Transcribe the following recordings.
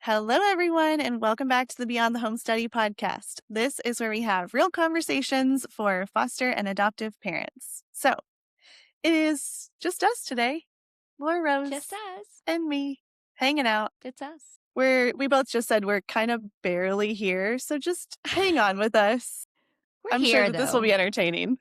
Hello, everyone, and welcome back to the Beyond the Home Study podcast. This is where we have real conversations for foster and adoptive parents. So it is just us today, Laura Rose Just us. and me, hanging out. It's us. We both just said we're kind of barely here, so just hang on with us. We're I'm here, sure that this will though. be entertaining.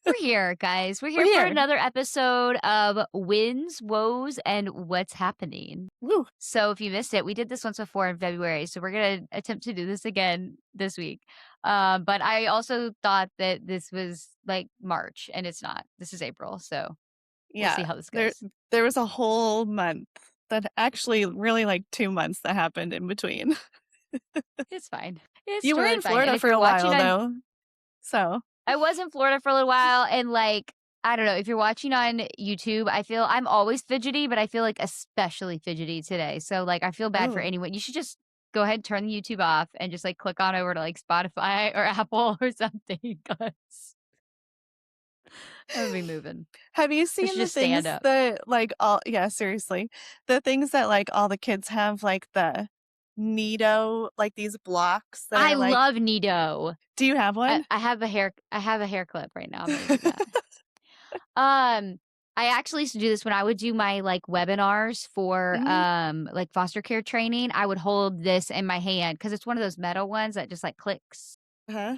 We're here, guys. We're We're here for here. another episode of Wins, Woes, and What's Happening. Woo. So if you missed it, we did this once before in February, so we're going to attempt to do this again this week. But I also thought that this was like March, and it's not. This is April, so we'll see how this goes. There was a whole month that actually really like 2 months that happened in between. It's fine. It's You were totally in fine. Florida for a while, though. So I was in Florida for a little while, and like, I don't know, if you're watching on YouTube, I feel I'm always fidgety, but I feel like especially fidgety today. So like, I feel bad for oh, anyone. You should just go ahead and turn the YouTube off and just like click on over to like Spotify or Apple or something, because I would be moving. have you I seen should the just stand things up. that like seriously, the things that like all the kids have, like the Nido, like these blocks that I are like, love Nido. do you have one? I have a hair clip right now. I'm gonna do that. I actually used to do this when I would do my like webinars for Mhm. like foster care training. I would hold this in my hand because it's one of those metal ones that just like clicks. Uh-huh.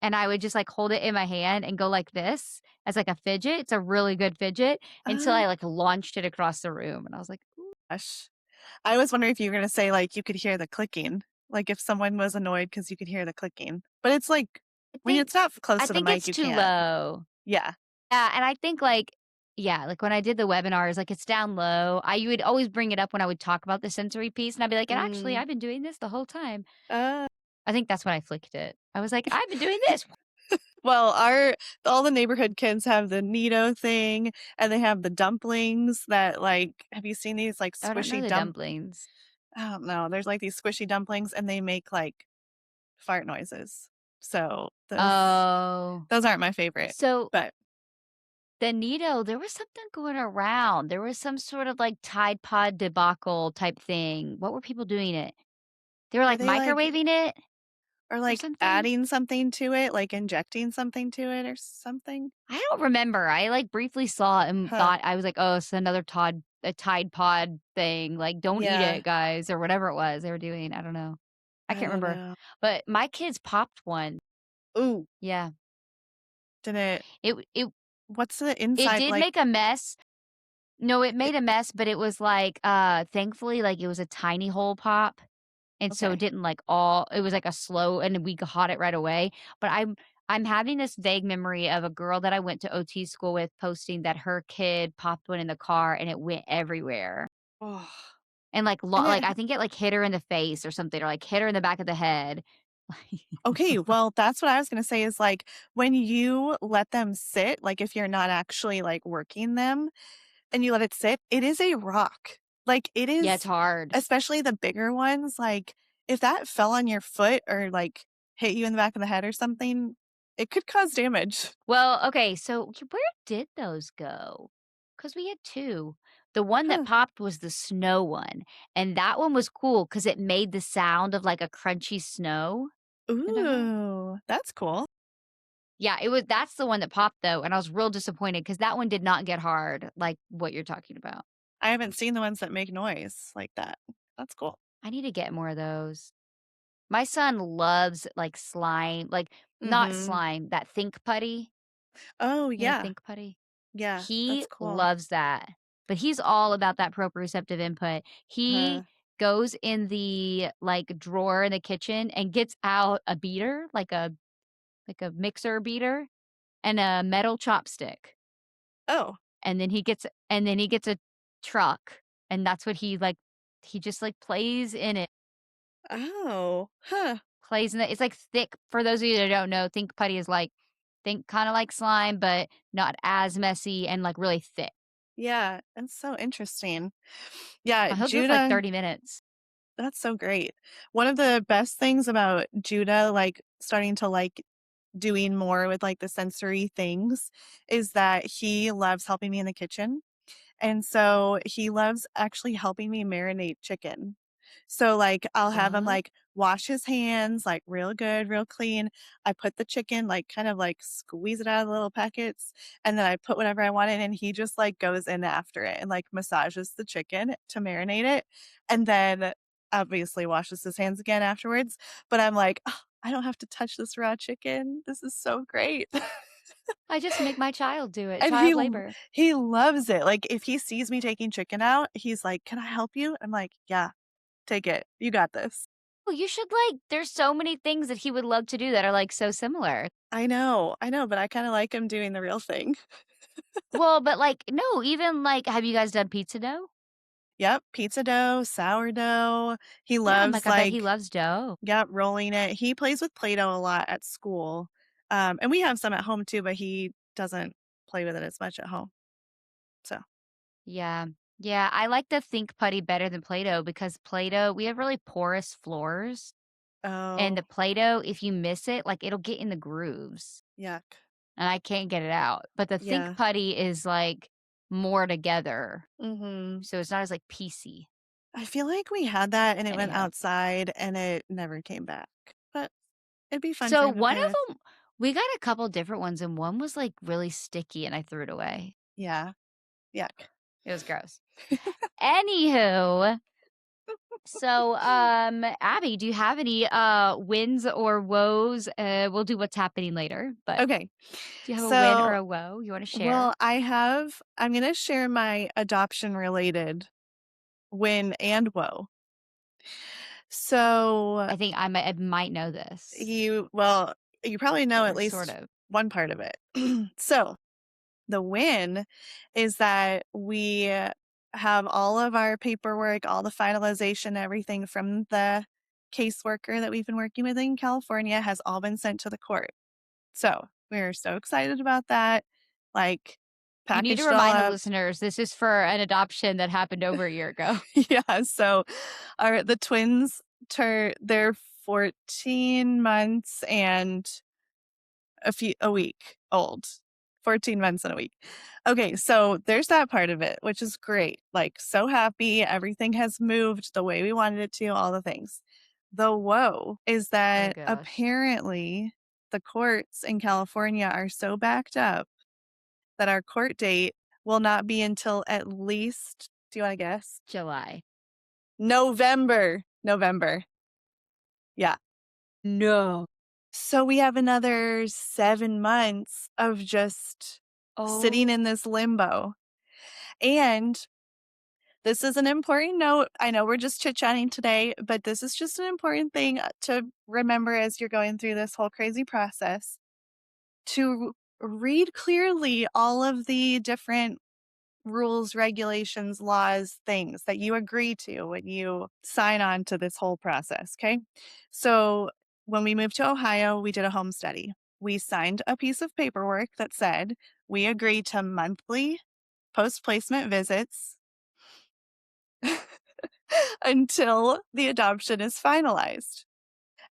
And I would just like hold it in my hand and go like this as like a fidget. It's a really good fidget until Uh, I like launched it across the room. And I was like, "Ooh." gosh. I was wondering if you were gonna say like you could hear the clicking, like if someone was annoyed because you could hear the clicking. But it's like I when think it's not close I to the think mic, it's you too can't. low. Yeah. Yeah, and I think like yeah, like when I did the webinars, like it's down low. You would always bring it up when I would talk about the sensory piece, and I'd be like, and actually, Mm. I've been doing this the whole time. Uh, I think that's when I flicked it. I was like, I've been doing this. well, all the neighborhood kids have the Nido thing, and they have the dumplings that like. Have you seen these like I don't know squishy the dumplings. I don't know. There's like these squishy dumplings, and they make like fart noises. So Oh, those aren't my favorite, so but the Nido, there was something going around. There was some sort of like Tide Pod debacle type thing. What were people doing it? They were were like they like microwaving it or or like something. adding something to it, like injecting something to it or something? I don't remember. I like briefly saw it and Huh. thought I was like, oh, it's another a Tide Pod thing. Like, don't eat Yeah. it, guys, or whatever it was they were doing. I don't know. I I can't don't remember. know. But my kids popped one. Ooh, Yeah. did it? It What's the it inside did like? make a mess. No, it It, made a mess, but it was like thankfully like it was a tiny hole pop. And so it okay. didn't like all it was like a slow and we caught it right away. But I'm having this vague memory of a girl that I went to OT school with posting that her kid popped one in the car and it went everywhere. Oh, And like and like I think it like hit her in the face or something or like hit her in the back of the head. okay, well, that's what I was gonna say is like when you let them sit, like if you're not actually like working them and you let it sit, it is a rock. Like it Yeah, it's is, hard. especially the bigger ones, like if that fell on your foot or like hit you in the back of the head or something, it could cause damage. Well, okay, so where did those go? Because we had two. The one that Huh. popped was the snow one. And that one was cool because it made the sound of like a crunchy snow in their mouth. Ooh, that's cool. Yeah, that's the one that popped though, and I was real disappointed because that one did not get hard like what you're talking about. I haven't seen the ones that make noise like that. That's cool. I need to get more of those. My son loves like slime, like not Mhm. slime, that think putty. Oh, You know, yeah. think putty. Yeah, He that's cool. loves that. But he's all about that proprioceptive input. Huh. He goes in the like drawer in the kitchen and gets out a beater, like a mixer beater and a metal chopstick. Oh. And then he gets a truck, and that's what he just, like, plays in it, Oh. Huh. plays in it. It's, like, thick for those of you that don't know, think putty is, like think kinda like slime, but not as messy and, like, really thick. Yeah, that's so interesting. Yeah, He'll do it for, like, Judah, 30 minutes. that's so great. One of the best things about Judah, like, starting to like doing more with like the sensory things is that he loves helping me in the kitchen. And so he loves actually helping me marinate chicken. So, like, I'll have him, What? like, wash his hands, like, real good, real clean. I put the chicken, like, kind of, like, squeeze it out of the little packets, and then I put whatever I want in, and he just, like, goes in after it and, like, massages the chicken to marinate it, and then obviously washes his hands again afterwards, but I'm like, "Oh, I don't have to touch this raw chicken. This is so great." I just make my child do it, And child labor. he loves it. Like, if he sees me taking chicken out, he's like, "Can I help you?" I'm like, "Yeah, take it. You got this." Well, you should, like there's so many things that he would love to do that are, like, so similar. I know, but I kinda like him doing the real thing. Well, but, like no, even, like have you guys done pizza dough? Yep, pizza dough, sourdough. He Yeah, I'm like, loves, I bet he like, loves dough. yep, rolling it. He plays with Play-Doh a lot at school, and we have some at home too, but he doesn't play with it as much at home, so. Yeah. Yeah, I like the Think Putty better than Play-Doh because Play-Doh we have really porous floors, and Oh, the Play-Doh, if you miss it, like, it'll get in the grooves, yuck. and I can't get it out. But the Think Yeah. Putty is, like, more together, Mhm. so it's not as, like, piecey. I feel like we had that and it went Anyhow. outside and it never came back, but it'd be fun for So him to one play with. of them, we got a couple different ones, and one was, like, really sticky, and I threw it away. Yeah, yuck. It was gross. Anywho, so, Abby, do you have any, wins or woes? We'll do what's happening later, but Okay, do you have a win or so, a woe you wanna share? well, I'm gonna share my adoption-related win and woe. So, I think I might know this, you probably know at or sort least of. one part of it. So, the win is that we have all of our paperwork, all the finalization, everything from the caseworker that we've been working with in California has all been sent to the court. So, we're so excited about that, like, You need to packaged it all remind the up. listeners this is for an adoption that happened over a year ago. Yeah, so the twins they're 14 months and a week old. 14 months and a week. Okay, so there's that part of it, which is great. Like, so happy, everything has moved the way we wanted it to, all the things. The woe is Oh that gosh. apparently the courts in California are so backed up that our court date will not be until at least, do you wanna guess? July. November. November. Yeah. No. So we have another 7 months of just sitting in Oh. this limbo. And this is an important note. I know we're just chit-chatting today, but this is just an important thing to remember as you're going through this whole crazy process, to read clearly all of the different rules, regulations, laws, things that you agree to when you sign on to this whole process. Okay. So when we moved to Ohio, we did a home study. We signed a piece of paperwork that said we agree to monthly post placement visits until the adoption is finalized.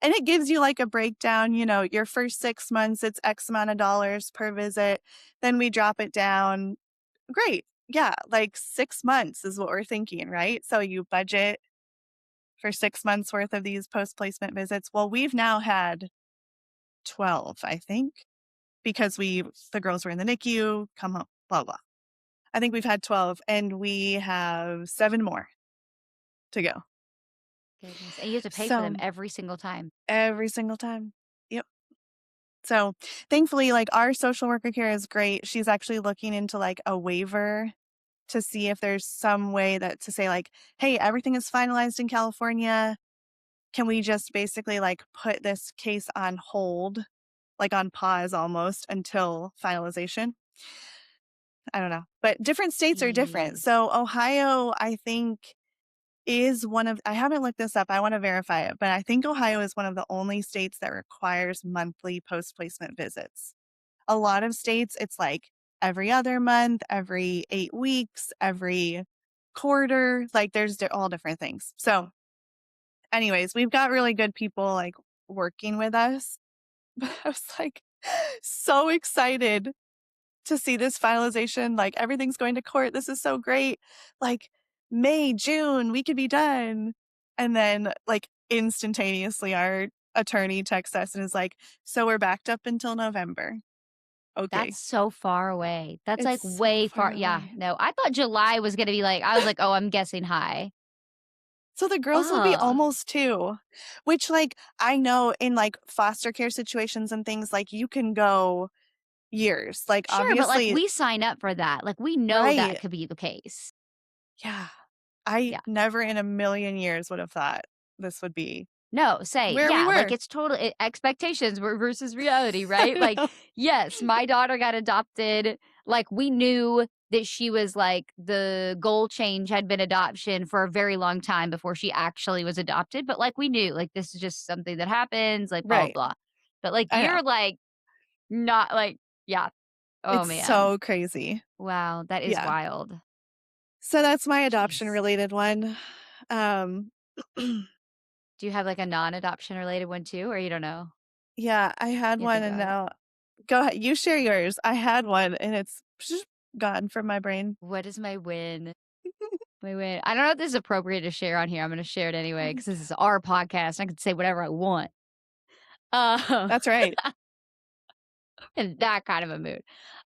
And it gives you like a breakdown, your first 6 months, it's X amount of dollars per visit. Then we drop it down. Great. Yeah, like 6 months is what we're thinking, right? So you budget for 6 months worth of these post-placement visits. Well, we've now had 12, I think, because the girls were in the NICU, come home, blah, blah. I think we've had 12, and we have 7 more to go. Goodness, and you have to pay for them So, every single time. every single time. Yep. So, thankfully, like, our social worker here is great. She's actually looking into, like, a waiver to see if there's some way that to say like, "Hey, everything is finalized in California. Can we just basically like put this case on hold, like on pause almost until finalization?" I don't know. But different states are different. Jeez. So Ohio, I think is one of I haven't looked this up. I want to verify it, but I think Ohio is one of the only states that requires monthly post-placement visits. A lot of states, it's like every other month, every 8 weeks, every quarter, like there's all different things. So, anyways, we've got really good people like working with us. But I was like so excited to see this finalization. Like everything's going to court. This is so great. Like May, June, we could be done. And then, like, instantaneously, our attorney texts us and is like, "So we're backed up until November." Okay. That's so far away. That's, It's like, so way far far yeah, away. no, I thought July was gonna be, like I was like, "Oh, I'm guessing high." So the girls will be Ugh. almost 2, which, like, I know in, like, foster care situations and things, like, you can go years. Like, Sure, but, like, obviously we sign up for that, like, we know that right. could be the case. Yeah. I Yeah. never in a million years would have thought this would be No, say where we yeah, like, were. it's total expectations versus reality, right? Like, yes, my daughter got adopted, like, we knew that she was, like the goal change had been adoption for a very long time before she actually was adopted, but, like, we knew, like, this is just something that happens, like, blah, Right. blah, blah. But, like, I know. you're, like, not like yeah. Oh, It's man. so crazy. Wow, that is Yeah. wild. So that's my adoption Jeez. related one. Um, Do you have, like, a non-adoption related one too, or you don't know? yeah, I had You have to one think and about it. now go ahead, you share yours. I had one and it's gone from my brain. What is my win? My win. I don't know if this is appropriate to share on here. I'm gonna share it anyway because this is our podcast. I can say whatever I want. Um, That's right. in that kind of a mood.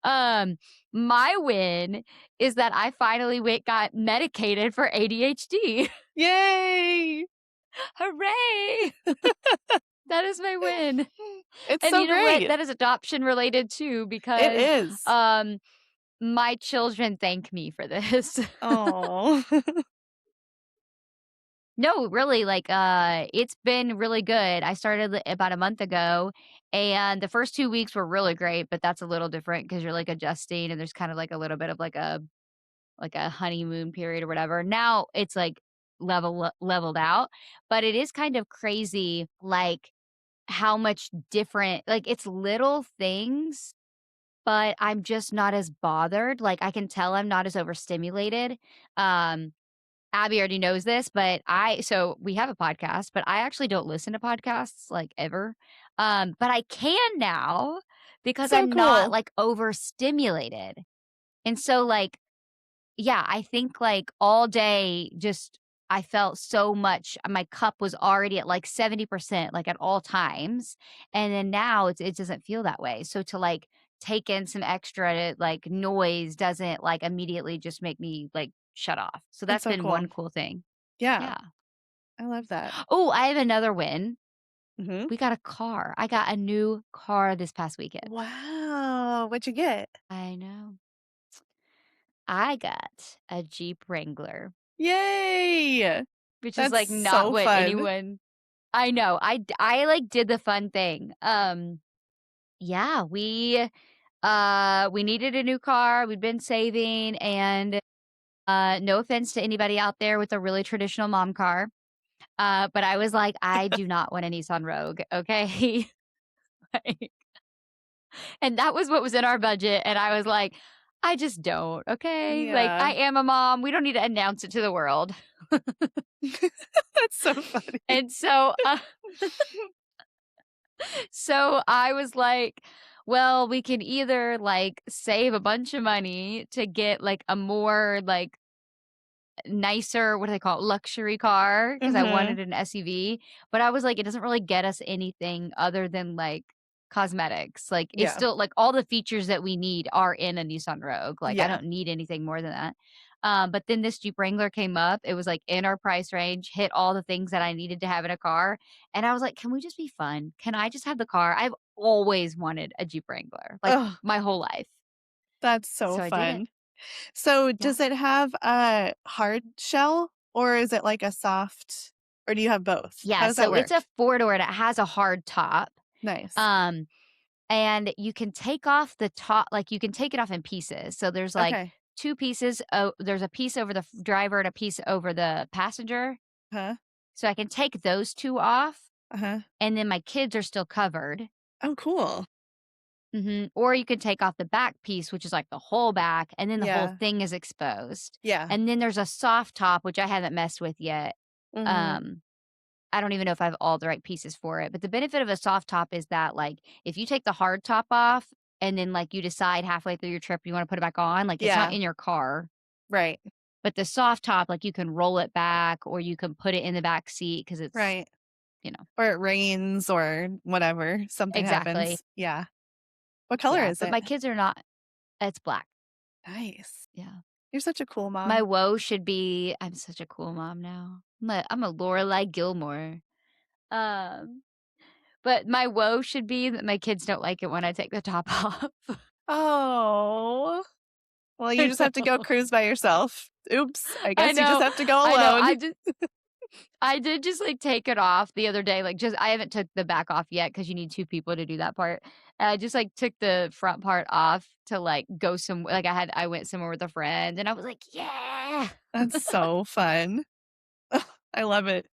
Um, my win is that I finally got medicated for ADHD. Yay! Hooray! That is my win. It's And so you know what? great. That is adoption related too It because is. um my children thank me for this. Oh. No, really, like, it's been really good. I started about a month ago, and the first 2 weeks were really great, but that's a little different because 'cause you're, like, adjusting, and there's kind of, like, a little bit of, like a honeymoon period or whatever. Now it's, like, leveled out, but it is kind of crazy, like, how much different like, it's little things, but I'm just not as bothered, like, I can tell I'm not as overstimulated, um Abby already knows this, but so we have a podcast, but I actually don't listen to podcasts, like, ever. But I can now because So I'm not, cool. like, overstimulated. And so, like, yeah, I think, like, all day just I felt so much my cup was already at, like, 70%, like, at all times, and then now it doesn't feel that way. So to, like, take in some extra, like, noise doesn't, like, immediately just make me, like, shut off. So That's that's so been cool. one cool thing. Yeah, Yeah. I love that. Oh, I have another win. Mhm. We got a car. I got a new car this past weekend. Wow, what'd you get? I know. I got a Jeep Wrangler, Yay! which is, That's like, not so what fun. anyone I know. I, like, did the fun thing. Yeah, we needed a new car. We'd been saving and, no offense to anybody out there with a really traditional mom car, but I was like, "I do not want a Nissan Rogue, okay?" Like and that was what was in our budget, and I was like, "I just don't, okay? Like, Yeah. I am a mom. We don't need to announce it to the world." That's so funny. And so, so I was like, "Well, we can either, like, save a bunch of money to get, like, a more, like, nicer, what do they call it, luxury car because I Mhm. wanted an SUV, but I was like, it doesn't really get us anything other than, like, cosmetics, like, it's Yeah. still like, all the features that we need are in a Nissan Rogue, like, I Yeah. don't need anything more than that, but then this Jeep Wrangler came up, it was, like, in our price range, hit all the things that I needed to have in a car, and I was like, "Can we just be fun? Can I just have the car?" I've always wanted a Jeep Wrangler, like, Oh, my whole life, that's so so I did it. fun. So, Yeah. does it have a hard shell or is it like a soft or do you have both? How Yeah, does that so it's a work? four-door and it has a hard top. Nice. Um, and you can take off the top like, you can take it off in pieces. So there's, like, Okay. 2 pieces, there's a piece over the driver and a piece over the passenger. Huh? So I can take those 2 off, Uh-huh. and then my kids are still covered. Oh, cool. Mhm, or you can take off the back piece, which is, like, the whole back, and then the whole Yeah. thing is exposed. Yeah. And then there's a soft top, which I haven't messed with yet. Mhm. Um I don't even know if I have all the right pieces for it, but the benefit of a soft top is that, like, if you take the hard top off and then, like, you decide halfway through your trip you wanna put it back on, like, it's not Yeah. in your car. Right. But the soft top, like, you can roll it back or you can put it in the back seat because it's, Right. you know. Or it rains or whatever, something Exactly. happens. Yeah. What color Yeah, is but it? my kids are not. It's black. Nice. Yeah. You're such a cool My mom. woe should be I'm such a cool mom now. I'm a Lorelai Gilmore. Um, but my woe should be that my kids don't like it when I take the top off. Oh. Well, you I just have to go know. cruise by yourself. Oops. I I guess you just know. have to go I know. alone. I did just, like, take it off the other day, like, just I haven't took the back off yet because you need 2 people to do that part. And I just, like, took the front part off to, like, go like, I went somewhere with a friend, and I was like, "Yeah." That's so fun. I love it.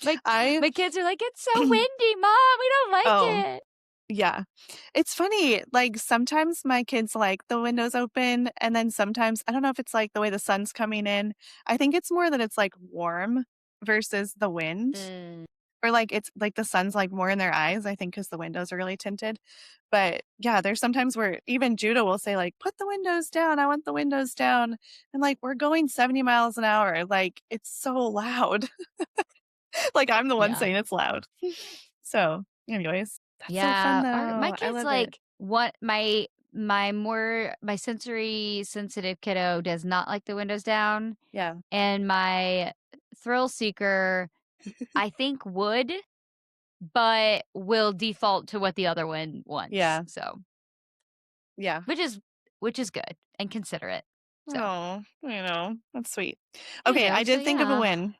My I my kids are like, "It's so windy, mom, we don't like oh, it." yeah. It's funny, like, sometimes my kids like the windows open, and then sometimes I don't know if it's, like, the way the sun's coming in. I think it's more that it's, like, warm versus the wind, Mm. or, like, it's like the sun's, like, more in their eyes, I think, because the windows are really tinted. But, yeah, there's sometimes where even Judah will say, like, "Put the windows down, I want the windows down." And, like, we're going 70 miles an hour, like, it's so loud. Like, I'm the one Yeah. saying it's loud. So, anyways, that's so fun, Yeah, my though. I kids, love it. like, what my sensory sensitive kiddo does not like the windows down, Yeah. and my thrill seeker, I think would, but will default to what the other one wants, Yeah. so Yeah. which is which is good and considerate, so, That's sweet. Okay, I so did think of a yeah. win.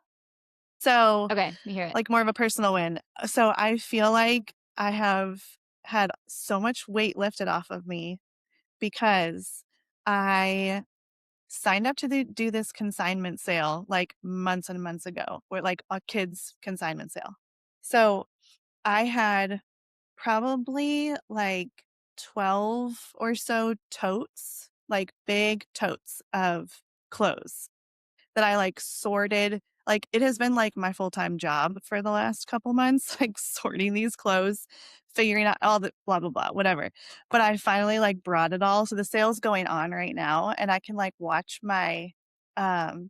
So, Okay, me hear it. like, more of a personal win. So, I feel like I have had so much weight lifted off of me because I signed up to do this consignment sale, like, months and months ago, where, like, a kids' consignment sale. So, I had probably, like, 12 or so totes, like, big totes of clothes that I, like, sorted. Like, it has been, like, my full-time job for the last couple months, like, sorting these clothes, figuring out all the blah, blah, blah, whatever. But I finally, like, brought it all. So the sale's going on right now, and I can, like, watch my, um,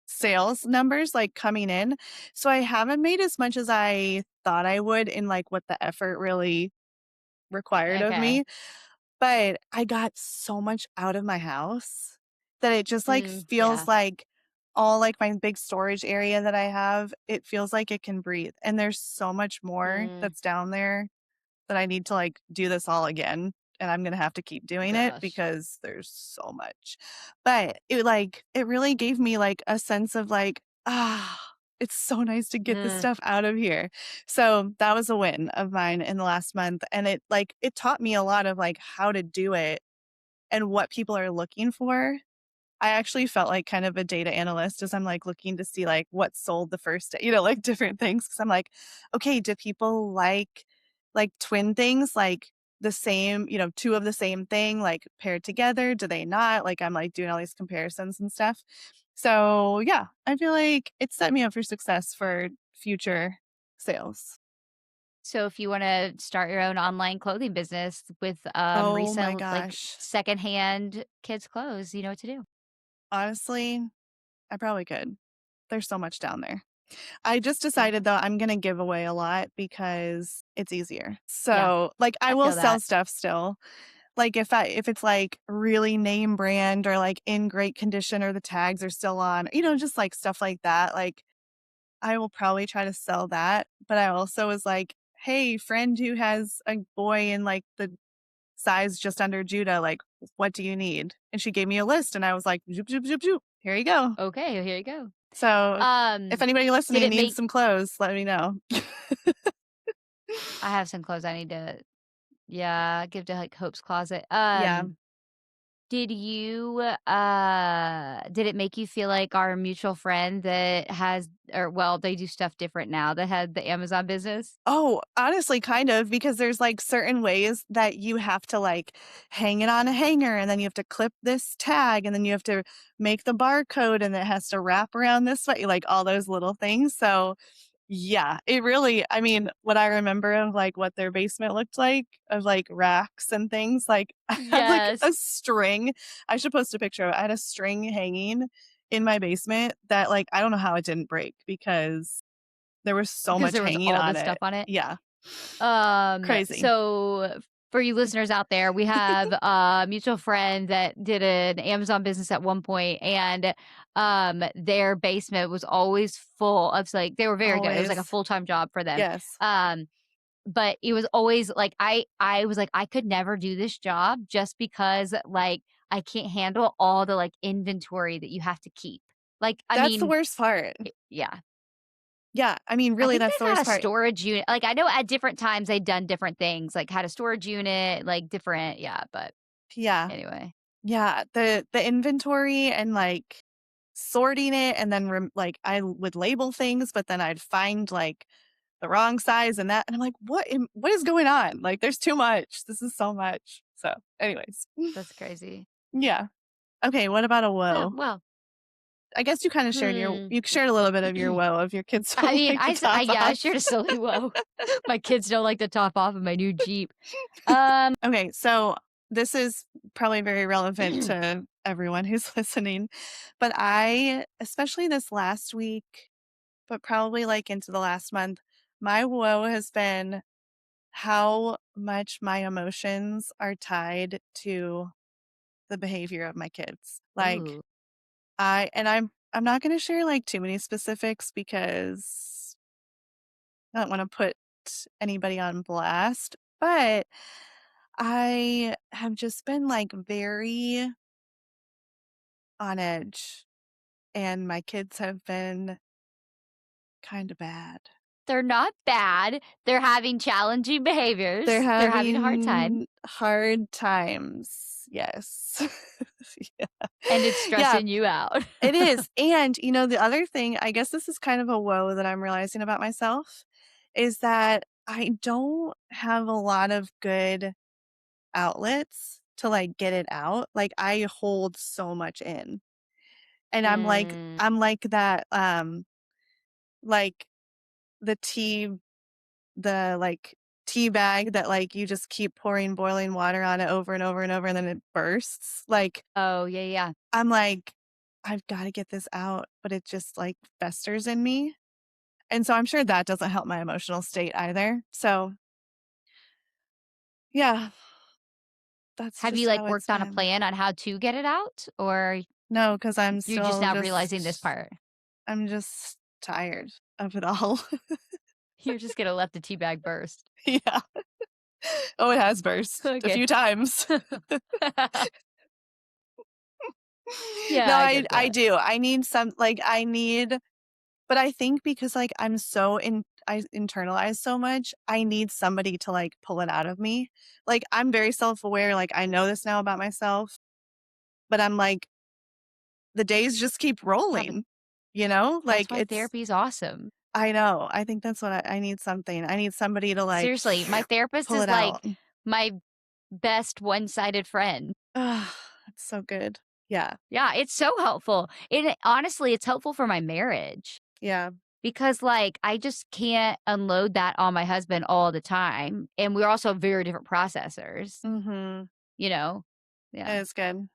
sales numbers, like, coming in. So I haven't made as much as I thought I would in, like, what the effort really required of Okay. me, but I got so much out of my house that it just, like, feels Yeah. like all, like, my big storage area that I have, it feels like it can breathe, and there's so much more Mm, that's down there that I need to, like, do this all again, and I'm gonna have to keep doing it gosh. because there's so much. But it really gave me, like, a sense of, like, "Ah, it's so nice to get this Mm, stuff out of here." So, that was a win of mine in the last month, and it taught me a lot of, like, how to do it and what people are looking for. I actually felt like kind of a data analyst as I'm, like, looking to see, like, what sold the first day, like, different things. Because 'cause I'm like, "Okay, do people like, twin things, like, the same 2 of the same thing, like, paired together? Do they not?" Like, I'm, like, doing all these comparisons and stuff. So, yeah, I feel like it set me up for success for future sales. so if you wanna start your own online clothing business with, Oh my resell, like, gosh. secondhand kids' clothes, you know what to do. Honestly, I probably could. There's so much down there. I just Yeah. decided though I'm gonna give away a lot because it's easier. Yeah, So, like, I I will feel sell that. stuff still. Like, if it's, like, really name brand or, like, in great condition or the tags are still on, just, like, stuff like that, like, I will probably try to sell that, but I also was like, "Hey, friend who has a boy in, like, the size just under Judah, like, what do you need?" And she gave me a list, and I was like, "Zoop, zoop, zoop, zoop. Here you go." Okay, here you go. So, if Um, anybody did listening it needs make some clothes, let me know. I have some clothes I need to, yeah, give to, like, Hope's Closet. Yeah. Did it make you feel like our mutual friend that has or well, they do stuff different now that had the Amazon business? Oh, honestly, kind of, because there's, like, certain ways that you have to, like, hang it on a hanger, and then you have to clip this tag, and then you have to make the barcode, and it has to wrap around this way, like, all those little things. So, yeah, it really I mean, what I remember of, like, what their basement looked like, of, like, racks and things, like, I had, like, a Yes. string. I should post a picture of it. I had a string hanging, in my basement that, like, I don't know how it didn't break because there was so because much there was hanging all on this it. stuff on it. Yeah, crazy. So for you listeners out there, we have a mutual friend that did an Amazon business at one point, and their basement was always full of like they were very good. It was like a Always. full-time job for them. Yes. Um, but it was always like I was like, I could never do this job just because like I can't handle all the like inventory that you have to keep. Like, I That's the mean, worst part. yeah. Yeah, I mean, I really, think that's the they've had worst a part. storage unit. Like, I know at different times they've done different things, like had a storage unit, like different, yeah. But Yeah. anyway, Yeah, the inventory and, like, sorting it and then like, I would label things, but then I'd find, like, the wrong size and that and I'm like, what is going on? Like, there's too much. This is so much." So, anyways. that's crazy. Yeah. Okay, what about a Yeah, woe? well, I guess you kinda hmm. you shared a little bit of your woe of your kids I don't mean, like to top yeah, I off. shared a silly woe. My kids don't like to top off of my new Jeep. Um, Okay, so this is probably very relevant to everyone who's listening, but I especially this last week, but probably, like, into the last month, my woe has been how much my emotions are tied to the behavior of my kids. Like, ooh, I'm not gonna share, like, too many specifics because I don't wanna put anybody on blast, but I have just been, like, very on edge, and my kids have been kinda bad. they're not bad. They're having challenging They're behaviors. They're having a hard time, having hard times. Yes. Yeah. and it's Yeah, stressing you out. it is, and, the other thing, I guess this is kind of a woe that I'm realizing about myself, is that I don't have a lot of good outlets to, like, get it out. Like, I hold so much in, and Mm. I'm like that, like, the tea like, tea bag that, like, you just keep pouring boiling water on it over and over and over, and then it bursts. Like, Oh, yeah, yeah. I'm like, "I've gotta get this out," but it just, like, festers in me, and so I'm sure that doesn't help my emotional state either. So, yeah, that's Have you, just like, how it's worked on a been. plan on how to get it out, or No, because 'cause you're just now realizing this part? I'm just tired of it all. You're just gonna let the tea bag burst. Yeah. Oh, it has burst a Okay. few times. Yeah, No, I get I that. do. I need some like, I need but I think because, like, I internalize so much, I need somebody to, like, pull it out of me. Like, I'm very self-aware, like, I know this now about myself, but I'm like, the days just keep Yeah, but rolling, you know? that's Like, why therapy is awesome. I know. I think that's what I need something. I need somebody to, like, Seriously, my therapist pull is it like out. my best one-sided friend. Ugh, it's so good. Yeah. Yeah, it's so helpful. And honestly, it's helpful for my marriage Yeah. because, like, I just can't unload that on my husband all the time, and we're also very different processors, Mhm. you know? It Yeah. is good.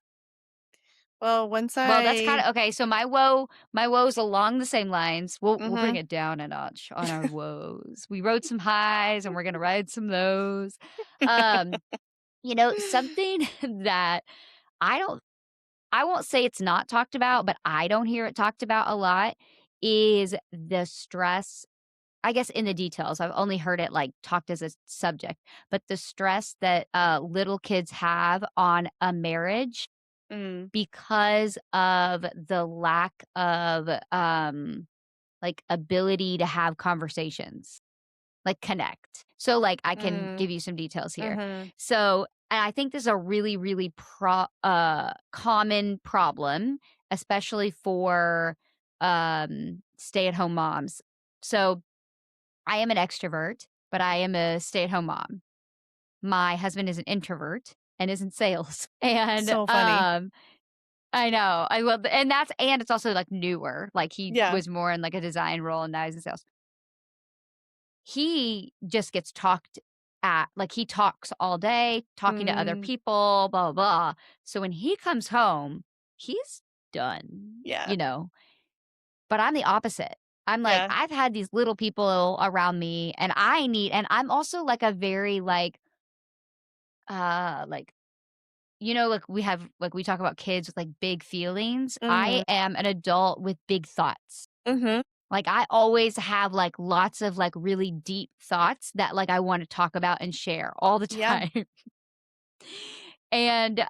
Well, once Well, that's I kinda okay, so my woes along the same lines. We'll bring Mhm. it down a notch on our woes. We rode some highs, and we're gonna ride some lows. Um, something that I don't I won't say it's not talked about, but I don't hear it talked about a lot is the stress, I guess, in the details. I've only heard it, like, talked as a subject, but the stress that, little kids have on a marriage Mm, because of the lack of, like, ability to have conversations, like, connect. So, like, I can mm, give you some details here. mhm, So, and I think this is a really, really common problem, especially for, stay-at-home moms. So, I am an extrovert, but I am a stay-at-home mom. My husband is an introvert and is in sales, and, so funny. I know. I love the and that's and it's also, like, newer. Like, he Yeah. was more in, like, a design role, and now he's in sales. He just gets talked at. Like, he talks all day, talking to other Mm, people, blah, blah, blah. So when he comes home, he's done, Yeah. you know? But I'm the opposite. I'm like, Yeah. I've had these little people around me and and I'm also like a very like, like we talk about kids with like big feelings. I Mhm. am an adult with big thoughts. Mhm. Like I always have like lots of like really deep thoughts that like I want to talk about and share all the Yeah. time. And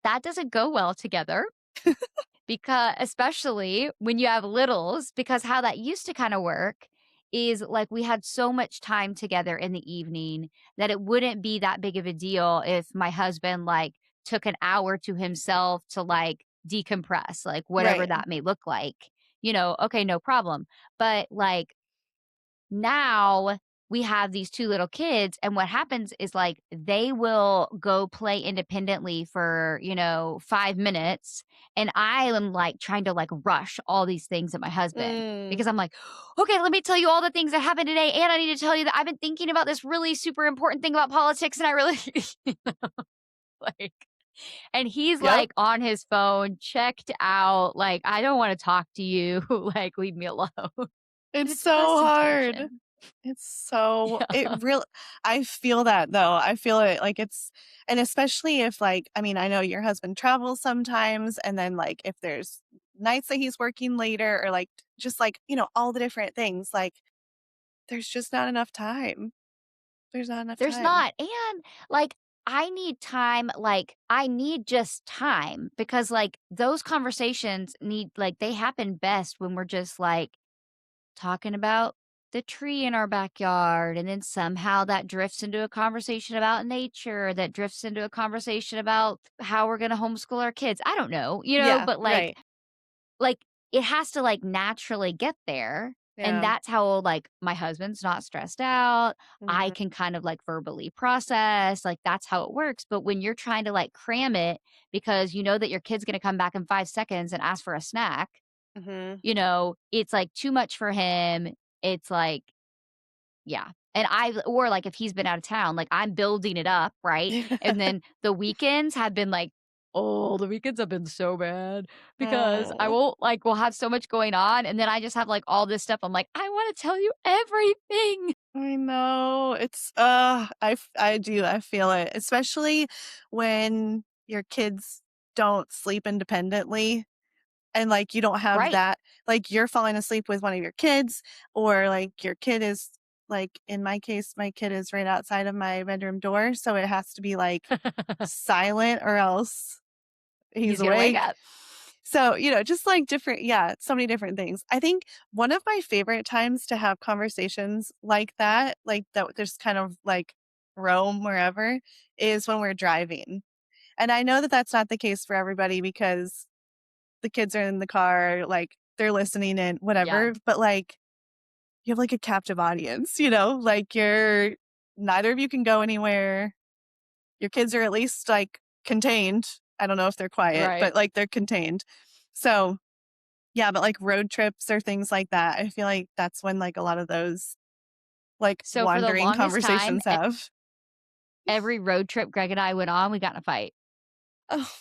that doesn't go well together. Because especially when you have littles, because how that used to kinda work is, like, we had so much time together in the evening that it wouldn't be that big of a deal if my husband, like, took an hour to himself to, like, decompress, like, whatever Right. that may look like, okay, no problem. But, like, now we have these 2 little kids, and what happens is, like, they will go play independently for, 5 minutes, and I am, like, trying to, like, rush all these things at my husband Mm. because I'm like, "Okay, let me tell you all the things that happened today, and I need to tell you that I've been thinking about this really super important thing about politics, and I really" like and he's, Yep. like, on his phone, checked out, like, "I don't wanna talk to you, like, leave me alone." And It's it's so constant hard. tension. It Yeah. really I feel that though. I feel it like it's and especially if like I mean, I know your husband travels sometimes and then like if there's nights that he's working later or like just like, all the different things, like there's just not enough time. There's not enough There's time. not, and, like, I need time, like, I need just time because, like, those conversations they happen best when we're just, like, talking about the tree in our backyard, and then somehow that drifts into a conversation about nature, that drifts into a conversation about how we're gonna homeschool our kids. I don't know, Yeah, but, right. like, it has to, like, naturally get there, and Yeah. that's how, like, my husband's not stressed out, I Mhm. can kind of, like, verbally process, like, that's how it works, but when you're trying to, like, cram it because you know that your kid's gonna come back in 5 seconds and ask for a snack, Mhm. it's, like, too much for him, it's, like yeah, and or, like, if he's been out of town, like, I'm building it up, right? And then the weekends have been, like the weekends have been so bad because I Oh, won't we'll have so much going on, and then I just have, like, all this stuff, I'm like, "I wanna tell you everything." I know. It's I do. I feel it, especially when your kids don't sleep independently. And, like, you don't have Right. that like, you're falling asleep with one of your kids, or, like, your kid is like, in my case, my kid is right outside of my bedroom door, so it has to be, like, silent or else he's He's gonna wake awake. up. So, just, like, different yeah, so many different things. I think one of my favorite times to have conversations like, that just kind of, like, roam wherever, is when we're driving. And I know that that's not the case for everybody because the kids are in the car, like, they're listening and Yeah, whatever, but, like, you have, like, a captive audience, like, neither of you can go anywhere. Your kids are at least, like, contained. I don't know if they're quiet, right. but, like, they're contained. So, yeah, but, like, road trips or things like that, I feel like that's when, like, a lot of those, like, So for the wandering longest time, conversations have. every road trip Greg and I went on, we got in a fight. Oh,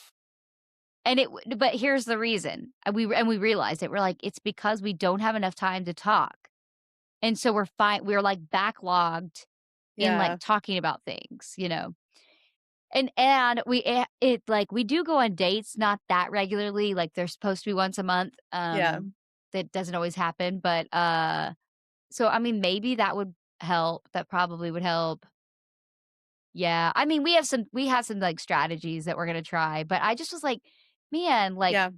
And but here's the reason, and we realized it, we're like, "It's because we don't have enough time to talk." And so we're, like, backlogged in, like, yeah, talking about things, And we do go on dates, not that regularly, like, they're supposed to be once a month, yeah. that doesn't always happen, but, so, I mean, maybe that would help, that probably would help. Yeah, I mean, we have some, like, strategies that we're gonna try, but I just was like, "Man, like, Yeah.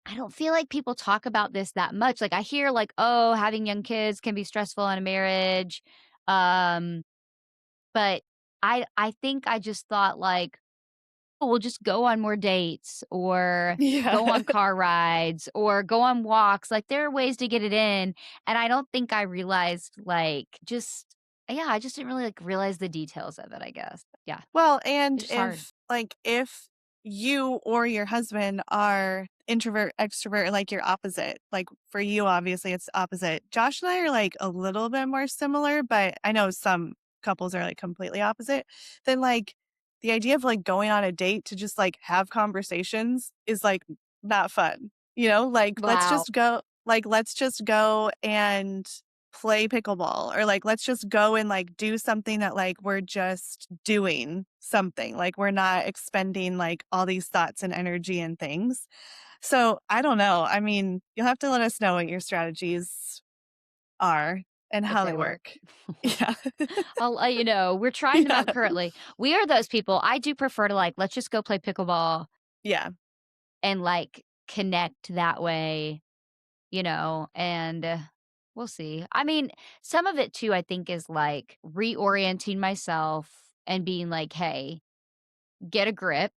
I don't feel like people talk about this that much." Like, I hear, like, "Oh, having young kids can be stressful in a marriage," um, but I think I just thought, like, "Oh, we'll just go on more dates or Yeah. go on car rides or go on walks." Like, there are ways to get it in, and I don't think I realized, like, just yeah, I just didn't really, like, realize the details of it, I guess. Yeah, Well, and it's just hard. if you or your husband are introvert, extrovert, like you're opposite, like for you, obviously it's opposite. Josh and I are like a little bit more similar, but I know some couples are like completely opposite. Then like the idea of, like, going on a date to just, like, have conversations is, like, not fun, you know? Like, Wow. let's just go and play pickleball, or, like, let's just go and, like, do something that, like, we're just doing something, like, we're not expending, like, all these thoughts and energy and things. So, I don't know, I mean, you'll have to let us know what your strategies are and If how they they work. work. Yeah. I'll let you know. We're trying them Yeah. out currently. We are those people. I do prefer to, like, let's just go play pickleball Yeah. and, like, connect that way, and we'll see. I mean, some of it too, I think, is, like, reorienting myself and being like, "Hey, get a grip.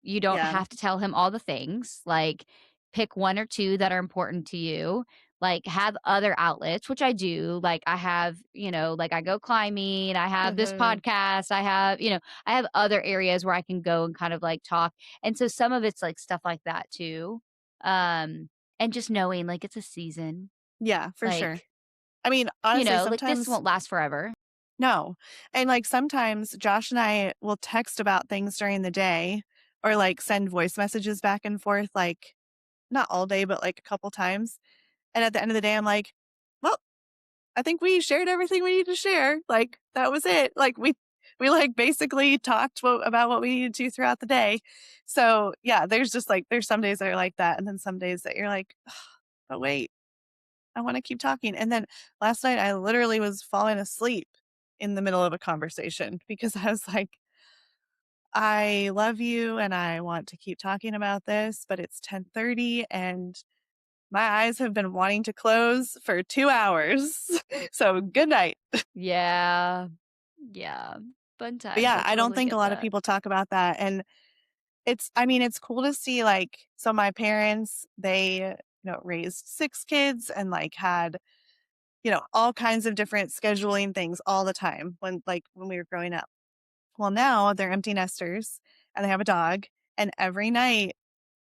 You don't Yeah. have to tell him all the things, like, pick 1 or 2 that are important to you, like, have other outlets," which I do, like, I have, like, I go climbing, I have this Mhm. podcast, I have other areas where I can go and kind of, like, talk, and so some of it's, like, stuff like that too, and just knowing, like, it's a season, Yeah, for sure. like, I mean, honestly, like, this sometimes won't last forever. no. And, like, sometimes Josh and I will text about things during the day or, like, send voice messages back and forth, like, not all day, but, like, a couple times. And at the end of the day, I'm like, "Well, I think we shared everything we need to share. Like, that was it." Like, we, like, basically talked about what we needed to throughout the day. So, yeah, there's just, like there's some days that are like that, and then some days that you're like, "But wait, I wanna keep talking." And then last night, I literally was falling asleep in the middle of a conversation because I was like, "I love you, and I want to keep talking about this, but it's 10:30, and my eyes have been wanting to close for 2 hours. So, good night." Yeah. Yeah. Fun But, times, yeah, I I don't totally think a get lot of that. people talk about that, and I mean, it's cool to see, like so my parents, they, raised 6 kids and, like, had, all kinds of different scheduling things all the time when we were growing up. Well, now they're empty nesters, and they have a dog, and every night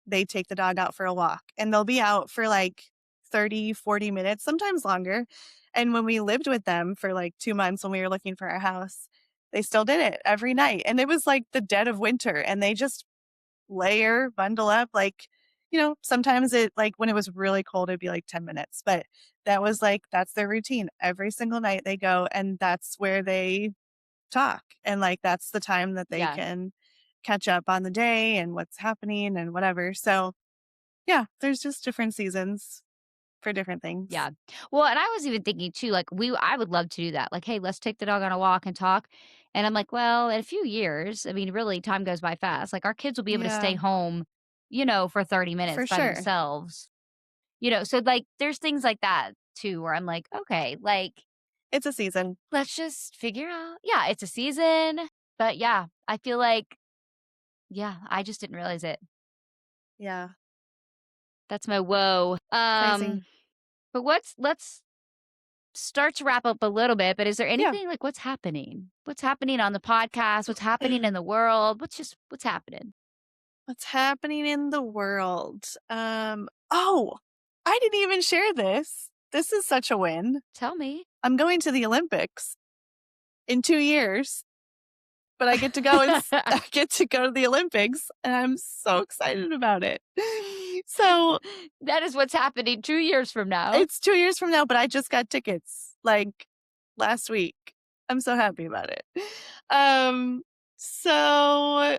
they take the dog out for a walk, and they'll be out for, like, 30, 40 minutes, sometimes longer. And when we lived with them for, like, 2 months when we were looking for a house, they still did it every night, and it was, like, the dead of winter, and they just layer, bundle up, like, sometimes when it was really cold, it'd be, like, 10 minutes, but that's their routine. Every single night they go, and that's where they talk, and, like, that's the time that they Yeah. can catch up on the day and what's happening and whatever. So, yeah, there's just different seasons for different things. Yeah. Well, and I was even thinking too, like I would love to do that. Like, hey, let's take the dog on a walk and talk. And I'm like, well, in a few years, I mean, really, time goes by fast. Like, our kids will be able to stay Yeah, home, for 30 for minutes by sure. themselves. So like there's things like that too where I'm like, okay, like It's a season. let's just figure out. Yeah, it's a season, but yeah, I feel like yeah, I just didn't realize it. Yeah, That's my woe. crazy. But let's start to wrap up a little bit, but is there Yeah. anything like what's happening? What's happening on the podcast? What's happening in the world? What's happening? What's happening in the world? Oh, I didn't even share this. This is such a win. Tell me. I'm going to the Olympics in 2 years, but I get to go I get to go to the Olympics, and I'm so excited about it. So, That is what's happening 2 years from now. it's 2 years from now, but I just got tickets, like, last week. I'm so happy about it. Um, so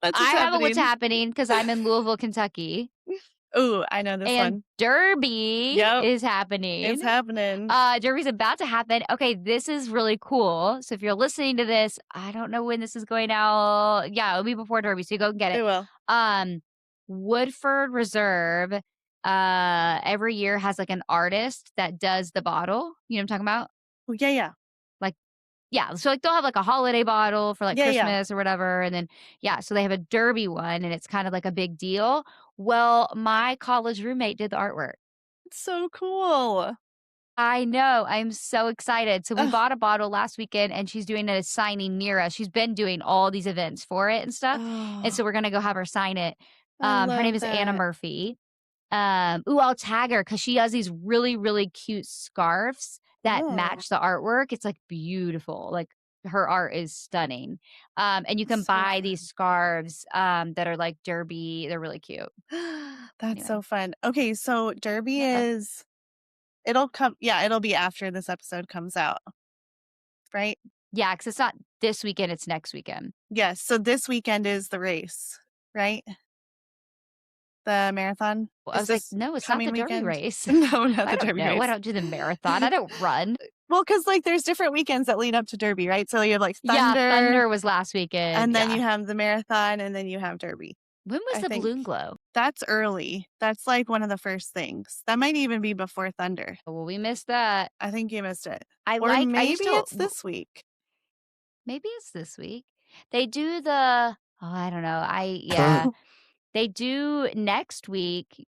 that's what's I have a what's happening. happening because 'cause I'm in Louisville, Kentucky, Ooh, I know this and one. Derby Yep, is it's happening. happening. Derby's about to happen. Okay, this is really cool. So if you're listening to this, I don't know when this is going out. Yeah, it'll be before Derby, so you go and get It it. will. Um, Woodford Reserve, every year has like an artist that does the bottle. You know what I'm talking about? Oh, yeah, yeah. Like, yeah. So like they'll have like a holiday bottle for like Yeah, yeah. Christmas or whatever. And then yeah, so they have a Derby one and it's kind of like a big deal. Well, my college roommate did the artwork. It's so cool. I know. I'm so excited. So we Ugh. bought a bottle last weekend and she's doing a signing near us. She's been doing all these events for it and stuff. And so Oh, we're gonna go have her sign it. I Her name love is Anna that. Murphy. Ooh, I'll tag her because she has these really, really cute scarves that Oh, match the artwork. It's like beautiful. Like her art is stunning. And you can So buy these fun. scarves, that are like derby. They're really cute. That's Anyway, so fun. Okay, so Derby yeah. is it'll come yeah, it'll be after this episode comes out, right? Yeah, because it's not this weekend, it's next weekend. Yes, so this weekend is the race, right? The marathon Well, I is was like, this "No, it's not coming the derby weekend? race." No, not I the don't Derby know, I race. don't do the marathon, I don't run. Well, because like, there's different weekends that lead up to Derby, right? So you have, like, Yeah, Thunder, Thunder was last weekend, and then yeah. you have the marathon, and then you have Derby, When was I the think. balloon glow? That's early. That's, like, one of the first things. That might even be before Thunder. Oh, well, we missed that. I think you missed it. Or I maybe used to it's this week. maybe it's this week. They do the I don't know, yeah. They do next week.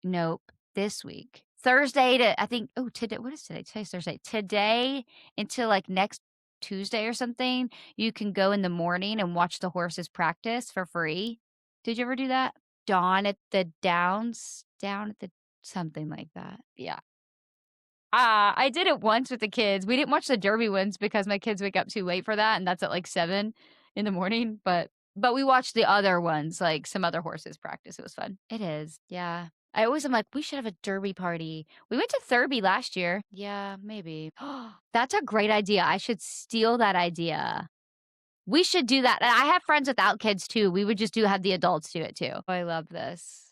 Nope, this week. Thursday to I think today what is today? Today's Thursday. Today until, like, next Tuesday or something, you can go in the morning and watch the horses practice for free. Did you ever do that? Dawn at the Downs? Down at the something like that. Yeah. I did it once with the kids. We didn't watch the Derby ones because my kids wake up too late for that, and that's at, like, 7 in the morning, but we watched the other ones, like, some other horses practice. It was fun. It is, yeah. I always am like, "We should have a Derby party." We went to Thurby last year. Yeah, maybe. That's a great idea. I should steal that idea. We should do that. And I have friends without kids too. We would just have the adults do it too. Oh, I love this.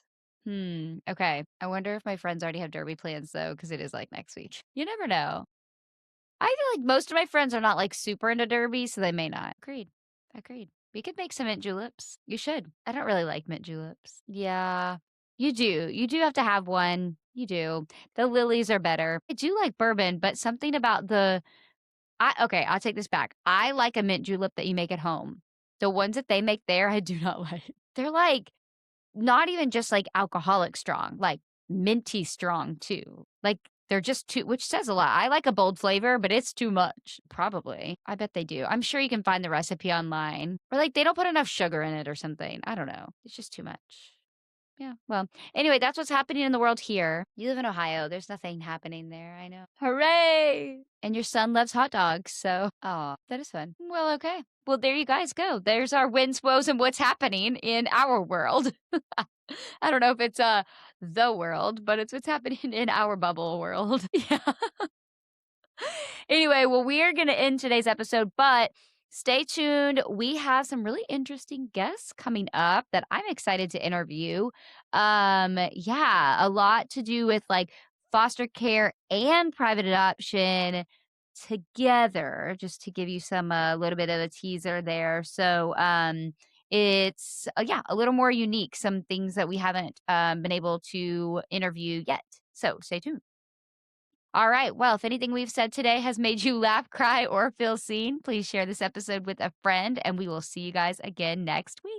Okay. I wonder if my friends already have derby plans though, because it is like next week. You never know. I feel like most of my friends are not like super into derby, so they may not. Agreed. Agreed. We could make some mint juleps. You should. I don't really like mint juleps. Yeah. You do. You do have to have one. You do. The lilies are better. I do like bourbon, but something about okay, I'll take this back. I like a mint julep that you make at home. The ones that they make there, I do not like. They're like not even just like alcoholic strong, like minty strong too. Like they're just too, which says a lot. I like a bold flavor, but it's too much. Probably. I bet they do. I'm sure you can find the recipe online. Or like they don't put enough sugar in it or something. I don't know. It's just too much. Yeah. Well, anyway, that's what's happening in the world here. You live in Ohio. There's nothing happening there. I know. Hooray! And your son loves hot dogs. So, oh, that is fun. Well, okay. Well, there you guys go. There's our wins, woes, and what's happening in our world. I don't know if it's the world, but it's what's happening in our bubble world. Yeah. Anyway, well, we are going to end today's episode, but stay tuned. We have some really interesting guests coming up that I'm excited to interview. Yeah, a lot to do with like foster care and private adoption together, just to give you some a little bit of a teaser there. So, it's yeah, a little more unique, some things that we haven't been able to interview yet. So, stay tuned. All right. Well, if anything we've said today has made you laugh, cry, or feel seen, please share this episode with a friend, and we will see you guys again next week.